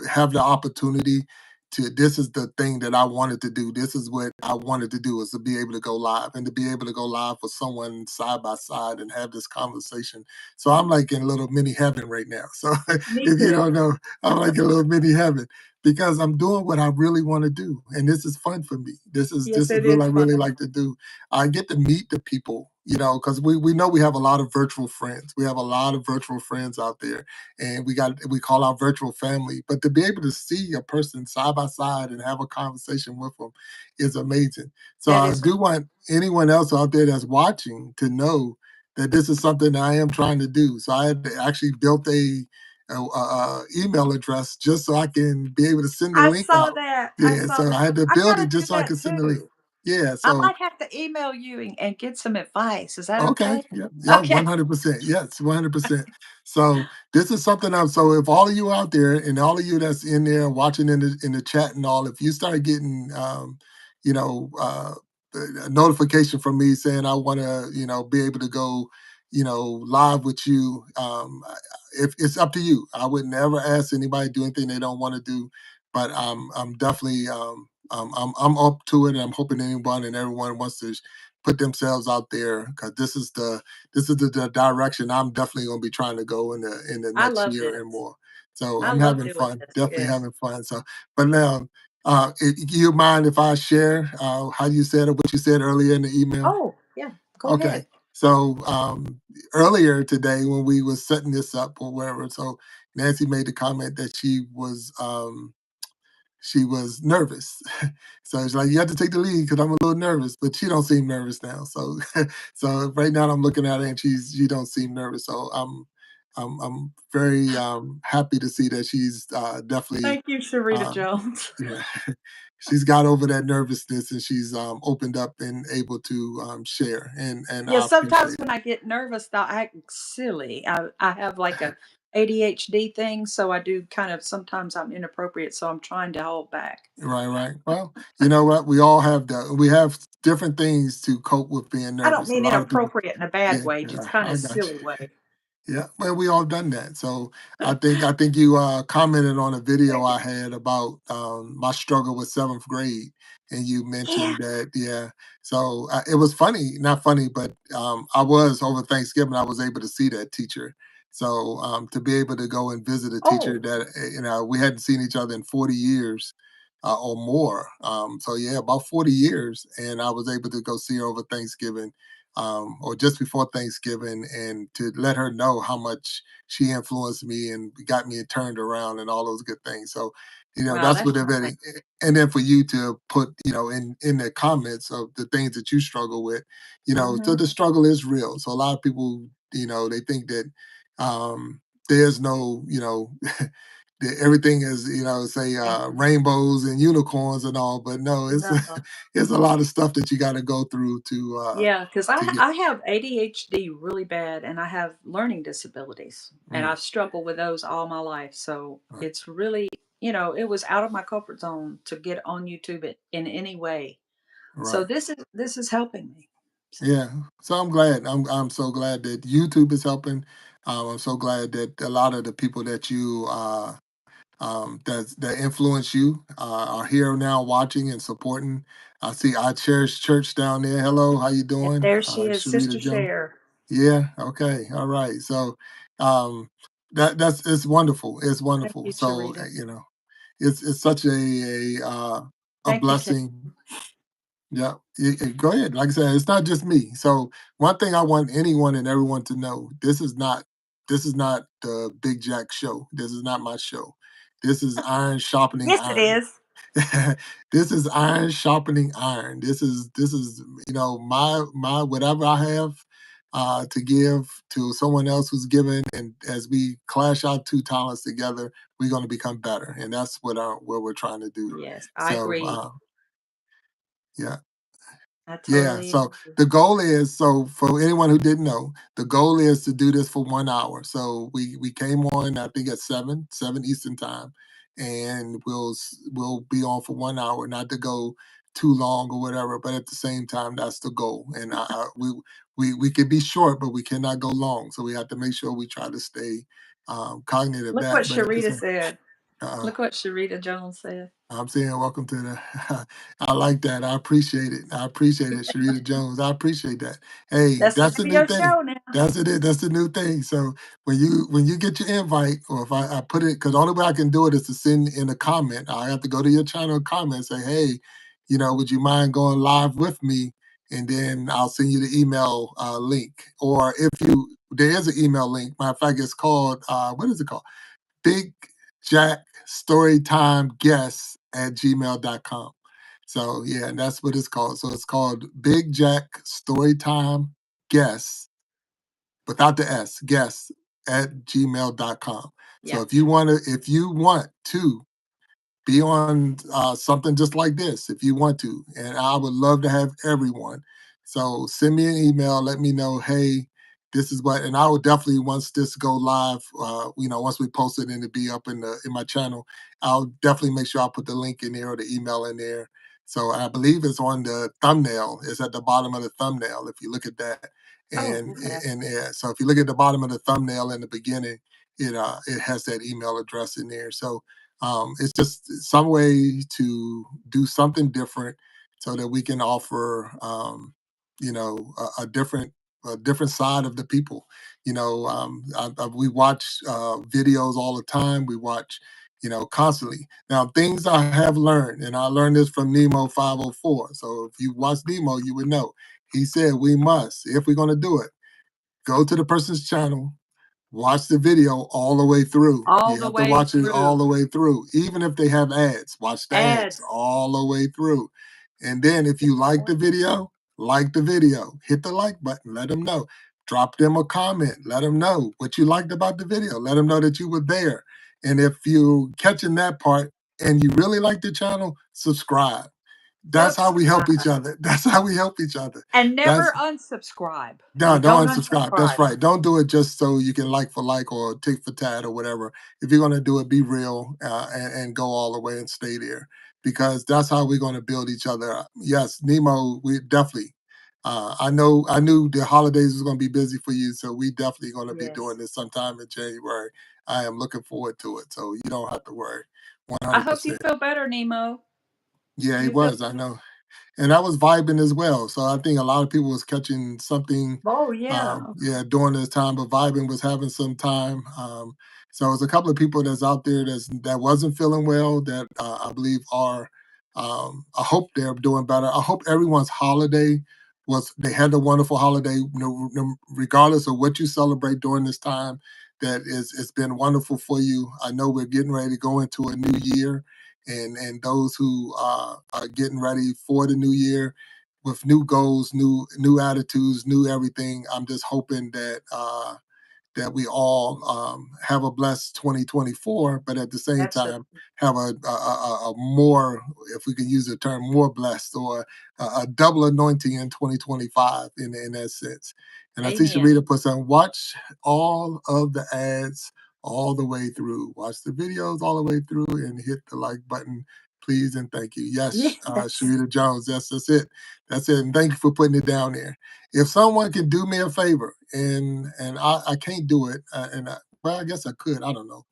Have the opportunity to. This is the thing that I wanted to do. This is what I wanted to do is to be able to go live and to be able to go live with someone side by side and have this conversation. So I'm like in a little mini heaven right now. So Me if you too. don't know, I'm like a little mini heaven because I'm doing what I really want to do, and this is fun for me. Yes, This is it what is I really fun. like to do. I get to meet the people, because we know we have a lot of virtual friends. We have a lot of virtual friends out there, and we call our virtual family. But to be able to see a person side by side and have a conversation with them is amazing. So That I is do want anyone else out there that's watching to know that this is something that I am trying to do. So I had actually built a email address just so I can be able to send the I link saw out. that. I Yeah, saw so that. I had to I build it gotta do just so I that could send the link. too. Yeah, I so might have to email you and get some advice. Is that okay. okay? Yeah. Yeah. Okay. 100%. Yes. 100%. So this is something I'm. So if all of you out there and all of you that's in there watching in the chat and all, if you start getting, you know, a notification from me saying I want to, be able to go, live with you, if it's up to you. I would never ask anybody to do anything they don't want to do, but I'm definitely, I'm up to it. And I'm hoping anyone and everyone wants to put themselves out there because this is the direction I'm definitely going to be trying to go in the I next love year and this. more. So I I'm love having doing fun, this. definitely Yes. having fun. So, but now, you mind if I share how you said it, what you said earlier in the email? Oh, yeah. Go Okay. ahead. So earlier today when we was setting this up or wherever, so Nancy made the comment that she was nervous. So it's like you have to take the lead because I'm a little nervous, but she don't seem nervous now. So so right now I'm looking at her and she don't seem nervous. So I'm very happy to see that she's definitely Thank you, Sharita um, Jones. yeah, she's got over that nervousness and she's opened up and able to share and Yeah, I sometimes appreciate when it. I get nervous, I'll act silly. I have like a ADHD thing, so I do kind of sometimes I'm inappropriate, so I'm trying to hold back. Right, right. Well, you know what? We have different things to cope with being I don't nervous. A mean lot of people, inappropriate in a bad yeah, way, just yeah, kind I of got silly you. way. Yeah, well, we all done that. So I think you commented on a video Thank you. I had about my struggle with seventh grade, and you Yeah. mentioned that. Yeah, so it was funny, not funny, but I was over Thanksgiving. I was able to see that teacher. So to be able to go and visit a teacher Oh, that we hadn't seen each other in 40 years. Or more. So yeah, about 40 years, and I was able to go see her over Thanksgiving, or just before Thanksgiving, and to let her know how much she influenced me and got me turned around and all those good things. So, wow, that's that's what nice. everybody. And then for you to put, in the comments of the things that you struggle with, so Hmm. the struggle is real. So a lot of people they think that there's no, that everything is, say rainbows and unicorns and all, but no, it's No. it's a lot of stuff that you got to go through Yeah, because to get I have ADHD really bad, and I have learning disabilities, and mm, I've struggled with those all my life. So right, it's really, it was out of my comfort zone to get on YouTube in any way. So right. this is helping me. So Yeah, so I'm glad. I'm so glad that YouTube is helping. I'm so glad that a lot of the people that you that influence you are here now watching and supporting. I see I Cherish Church down there. Hello, how you and doing? there she is, Sharita Sister Jones. Cher. Yeah, okay, all right. So um, that's it's wonderful. It's Thank wonderful. you, So Charita. it's such a Thank you, Ted. blessing. Yeah, go ahead. Like I said, it's not just me. So one thing I want anyone and everyone to know: this is not the Big Jack show. This is not my show. This is Iron Sharpening Yes, it Iron. is. This is Iron Sharpening Iron. This is my whatever I have to give to someone else who's given, and as we clash our two talents together, we're going to become better, and that's what we're trying to do. Yes, I So agree. yeah. I Yeah, totally so agree. the goal is so for anyone who didn't know, the goal is to do this for 1 hour. So we came on I think at seven Eastern time, and we'll be on for 1 hour, not to go too long or whatever. But at the same time, that's the goal. And we could be short, but we cannot go long. So we have to make sure we try to stay cognitive of Look what that. But at the Sharita same, said. uh, Look what Sharita Jones said. I'm saying welcome to the. I like that. I appreciate it. I appreciate it, Sharita Jones. I appreciate that. Hey, That's the that's the name new of your thing. show now. That's it. That's the new thing. So when you get your invite, or if I put it, because the only way I can do it is to send in a comment. I have to go to your channel comment and say, hey, would you mind going live with me? And then I'll send you the email link. Or if there is an email link. Matter of fact, it's called what is it called? Big Jack Storytime Guests at gmail.com. So yeah, and that's what it's called. So it's called Big Jack Storytime Guests without the S, guests at gmail.com. So Yeah. if you want to be on something just like this if you want to. And I would love to have everyone. So send me an email, let me know, hey, this is what, and I would definitely once this go live, once we post it and it be up in my channel, I'll definitely make sure I put the link in there or the email in there. So I believe it's on the thumbnail. It's at the bottom of the thumbnail if you look at that. Oh, And okay. and yeah, so if you look at the bottom of the thumbnail in the beginning, it has that email address in there. So it's just some way to do something different so that we can offer, a different side of the people. We watch videos all the time. We watch, constantly. Now, things I have learned, and I learned this from Nemo 504. So if you watch Nemo, you would know. He said we must, if we're going to do it, go to the person's channel, watch the video all the way through. All You the have to way watch it all through. the way through. Even if they have ads, watch the ads Ads. all the way through. And then if Good you like the point. video, like the video, hit the like button, let them know. Drop them a comment, let them know what you liked about the video. Let them know that you were there. And if you catching that part and you really like the channel, subscribe. That's how we help each Subscribe. other. That's how we help each other. And That's never unsubscribe. no, You don't don't unsubscribe. That's unsubscribe. right. Don't do it just so you can like for like or tick for tat or whatever. If you're going to do it, be real and go all the way and stay there because that's how we're going to build each other up. Yes, Nemo, we definitely. I knew the holidays was going to be busy for you, so we definitely going to be doing Yes. this sometime in January. I am looking forward to it, so you don't have to worry. I hope you 100%. feel better, Nemo. Yeah, he You feel was. I know, and I was vibing as well. So I think a lot of people was catching something, Oh yeah. Okay. yeah, during this time. But vibing was having some time. So there's a couple of people that's out there that wasn't feeling well that I believe are. I hope they're doing better. I hope everyone's holiday was they had a wonderful holiday, regardless of what you celebrate during this time. That is, it's been wonderful for you. I know we're getting ready to go into a new year, and those who are getting ready for the new year, with new goals, new attitudes, new everything. I'm just hoping that we all have a blessed 2024, but at the same That's right. time have a more, if we can use the term, more blessed or a double anointing in 2025 in that sense. And I see Amen. Sharita put some, watch all of the ads all the way through. Watch the videos all the way through and hit the like button, please and thank you. Yes, Yes. Sharita Jones, that's it. That's it. And thank you for putting it down there. If someone can do me a favor, and I can't do it, well, I guess I could. I don't know.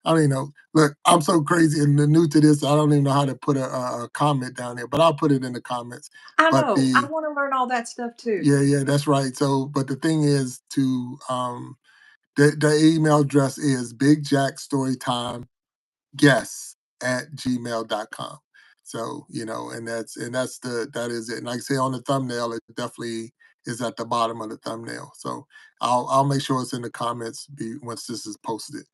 I don't even know. Look, I'm so crazy and new to this. I don't even know how to put a comment down there, but I'll put it in the comments. I But know. I want to learn all that stuff too. yeah, that's right. So, but the thing is to the email address is Big Jack Storytime guess at gmail.com. So, that is it. And like I say on the thumbnail, it definitely is at the bottom of the thumbnail. So I'll make sure it's in the comments once this is posted.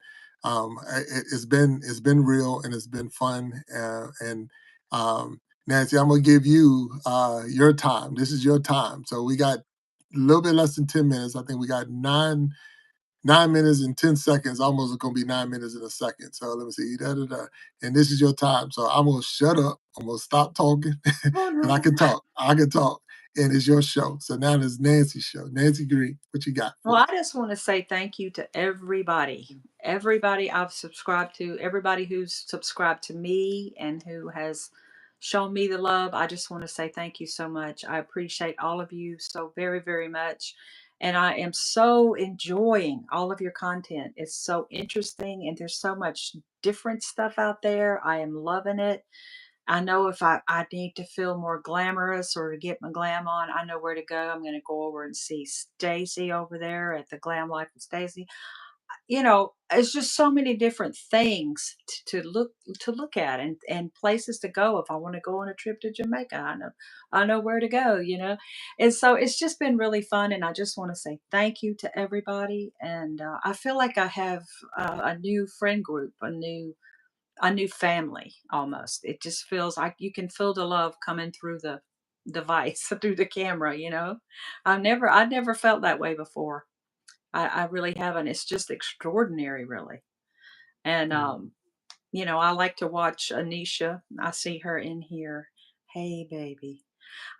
It's been real and it's been fun. And Nancy, I'm gonna give you your time. This is your time. So we got a little bit less than 10 minutes. I think we got 9 minutes and 10 seconds, almost going to be 9 minutes in a second. So let me see, and this is your time. So I'm going to shut up. I'm going to stop talking Oh and I no. can talk. And it's your show. So now it's Nancy's show. Nancy Greene, what you got Well, for I us? just want to say thank you to everybody I've subscribed to, everybody who's subscribed to me and who has shown me the love. I just want to say thank you so much. I appreciate all of you so very, very much. And I am so enjoying all of your content. It's so interesting and there's so much different stuff out there. I am loving it. I know if I need to feel more glamorous or to get my glam on, I know where to go. I'm going to go over and see Stacy over there at the Glam Life with Stacy. It's just so many different things to look at and places to go. If I want to go on a trip to Jamaica, I know where to go. And so it's just been really fun. And I just want to say thank you to everybody. And I feel like I have a new friend group, a new family almost. It just feels like you can feel the love coming through the device, through the camera. I never felt that way before. I really haven't. It's just extraordinary, really. And I like to watch Anisha. I see her in here. Hey baby.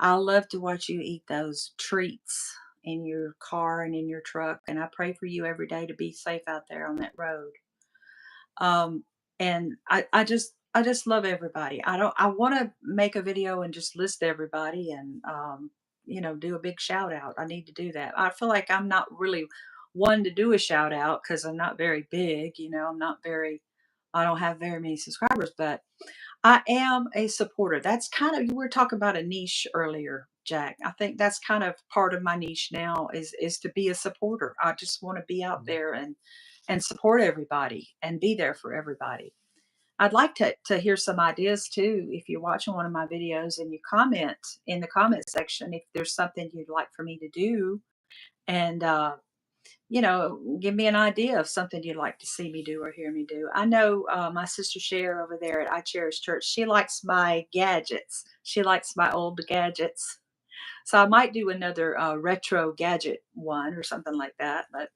I love to watch you eat those treats in your car and in your truck. And I pray for you every day to be safe out there on that road. Um, and I just love everybody. I want to make a video and just list everybody and do a big shout out. I need to do that. I feel like I'm not really one to do a shout out because I'm not very big. I don't have very many subscribers, but I am a supporter. That's kind of, you were talking about a niche earlier, Jack. I think that's kind of part of my niche now is to be a supporter. I just want to be out there and support everybody and be there for everybody. I'd like to hear some ideas too. If you're watching one of my videos and you comment in the comment section if there's something you'd like for me to do, and give me an idea of something you'd like to see me do or hear me do. I know my sister Cher over there at I Cherish Church. She likes my gadgets. She likes my old gadgets. So I might do another retro gadget one or something like that. But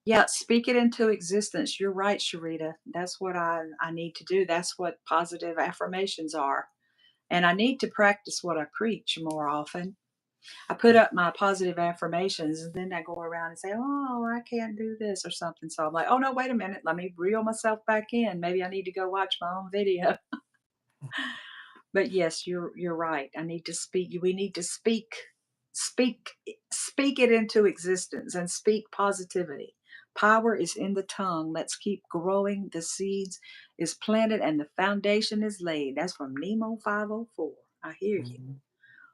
yeah, speak it into existence. You're right, Sharita. That's what I need to do. That's what positive affirmations are. And I need to practice what I preach more often. I put up my positive affirmations and then I go around and say, oh, I can't do this or something. So I'm like, oh, no, wait a minute. Let me reel myself back in. Maybe I need to go watch my own video. But yes, you're right. I need to speak. We need to speak, speak it into existence and speak positivity. Power is in the tongue. Let's keep growing. The seeds is planted and the foundation is laid. That's from Nemo 504. I hear you. Mhm.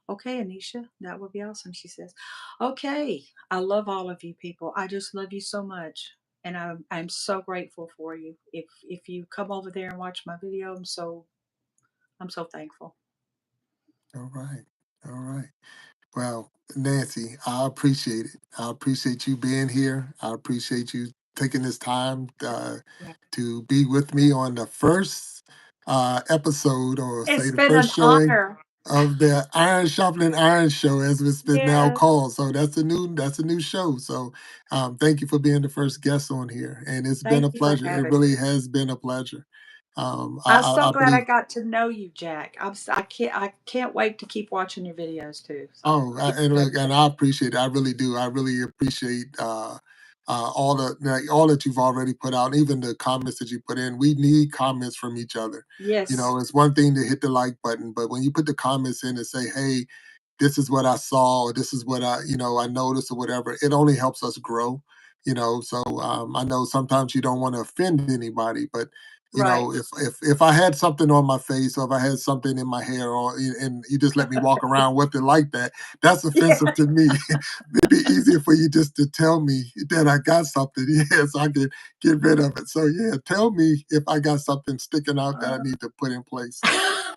Okay, Anisha, that would be awesome. She says, okay, I love all of you people. I just love you so much. And I'm so grateful for you. If you come over there and watch my video, I'm so thankful. All right. All right. Well, Nancy, I appreciate it. I appreciate you being here. I appreciate you taking this time Yeah. to be with me on the first episode, or say It's the been an first showing. honor. of the Iron Sharpening Iron Show, as it's been now Yes. called. So that's a new show. So thank you for being the first guest on here, and it's been Thank a you for pleasure. It having really me. has been a pleasure. I'm so I glad I believe. got to know you, Jack. I can't wait to keep watching your videos too. So Oh, keep and them up, look, and Jack. I appreciate it. I really do. I really appreciate all the all that you've already put out, even the comments that you put in. We need comments from each other. You Yes. know, it's one thing to hit the like button, but when you put the comments in and say, "Hey, this is what I saw, or this is what I noticed, or whatever," it only helps us grow. So I know sometimes you don't want to offend anybody, but Right. if I had something on my face, or if I had something in my hair, and you just let me walk around with it like that, that's offensive Yeah. to me. It'd be easier for you just to tell me that I got something, yeah, so I can get rid of it. So yeah, tell me if I got something sticking out that I need to put in place. So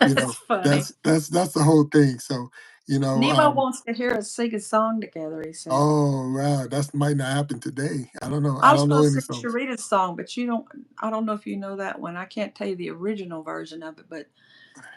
you That's know, funny. that's the whole thing. So you know, Nemo wants to hear us sing a song together, he said. oh wow, that might not happen today. I don't know. I I was don't know going to any sing songs. Sharita's song, but I don't know if you know that one. I can't tell you the original version of it, but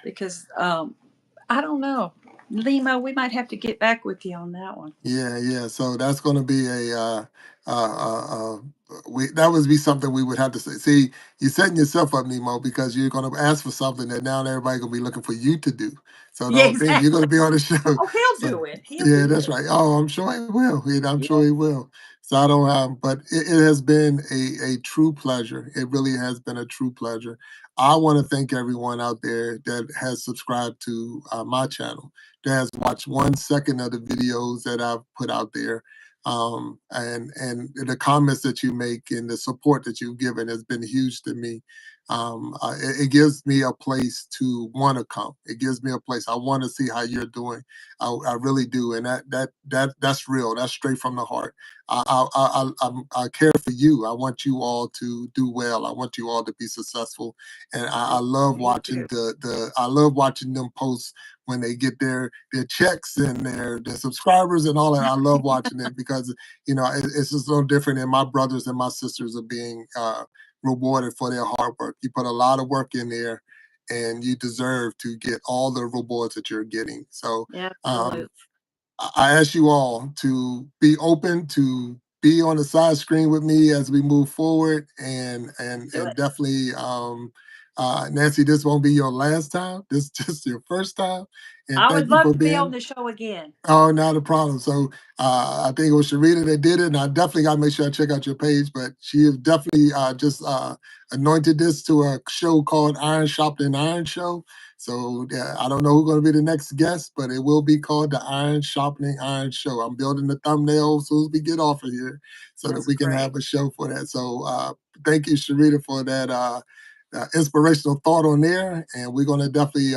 because I don't know. Limo, we might have to get back with you on that one. Yeah, yeah. So that's going to be a that would be something we would have to say. See, you're setting yourself up, Nemo, because you're going to ask for something that now everybody going to be looking for you to do. So Yeah, don't think you're going to exactly. be on the show. Oh, he'll So do it. He'll yeah, do that's it. right. Oh, I'm sure he will. Yeah, I'm Yeah, sure he will. So I don't but it has been a true pleasure. It really has been a true pleasure. I want to thank everyone out there that has subscribed to my channel, that has watched 1 second of the videos that I've put out there. And the comments that you make and the support that you've given has been huge to me. It gives me a place to want to come. It gives me a place. I want to see how you're doing. I really do, and that's real. That's straight from the heart. I care for you. I want you all to do well. I want you all to be successful, and I love me watching too. I love watching them posts when they get their checks and their subscribers and all that. I love watching it because it's just no different than my brothers and my sisters are being rewarded for their hard work. You put a lot of work in there, and you deserve to get all the rewards that you're getting. So Absolutely. I ask you all to be open to be on the side screen with me as we move forward, Do and it. definitely, Nancy, this won't be your last time. This is just your first time, and I thank would you love for to be on being. the show again. Oh, not a problem. So I think it was Sharita that did it, and I definitely got to make sure I check out your page. But she has definitely just anointed this to a show called Iron Sharpening Iron Show. So yeah, I don't know who's going to be the next guest, but it will be called the Iron Sharpening Iron Show. I'm building the thumbnail as soon as we get off of here, so that That's we can great. have a show for that. So thank you, Sharita, for that inspirational thought on there, and we're going to definitely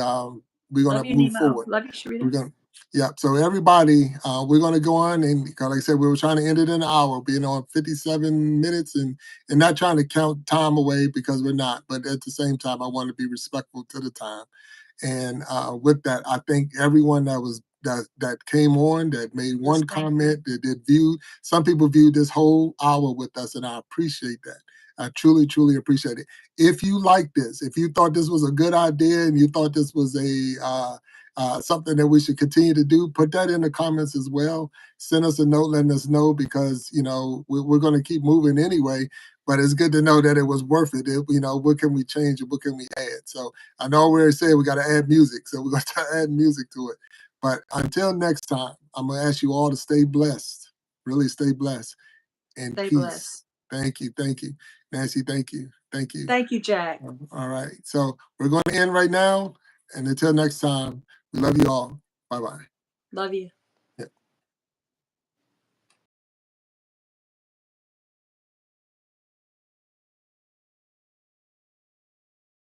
we're going Love to you, move Nemo. forward. Love you, We're Sharita. going. Yeah. So everybody, we're going to go on, and like I said, we were trying to end it in an hour, being on 57 minutes, and not trying to count time away because we're not. But at the same time, I want to be respectful to the time. And with that, I thank everyone that came on, that made Yes, one thank you. comment, that did view. Some people viewed this whole hour with us, and I appreciate that. I truly, truly appreciate it. If you like this, if you thought this was a good idea, and you thought this was a something that we should continue to do, put that in the comments as well. Send us a note letting us know, because we're going to keep moving anyway. But it's good to know that it was worth it. What can we change and what can we add? So I know we already said we got to add music, so we're going to add music to it. But until next time, I'm going to ask you all to stay blessed, really stay blessed, and Stay blessed. peace. Thank you, Nancy. Thank you. Thank you, Jack. All right, so we're going to end right now, and until next time, we love you all. Bye bye. Love you.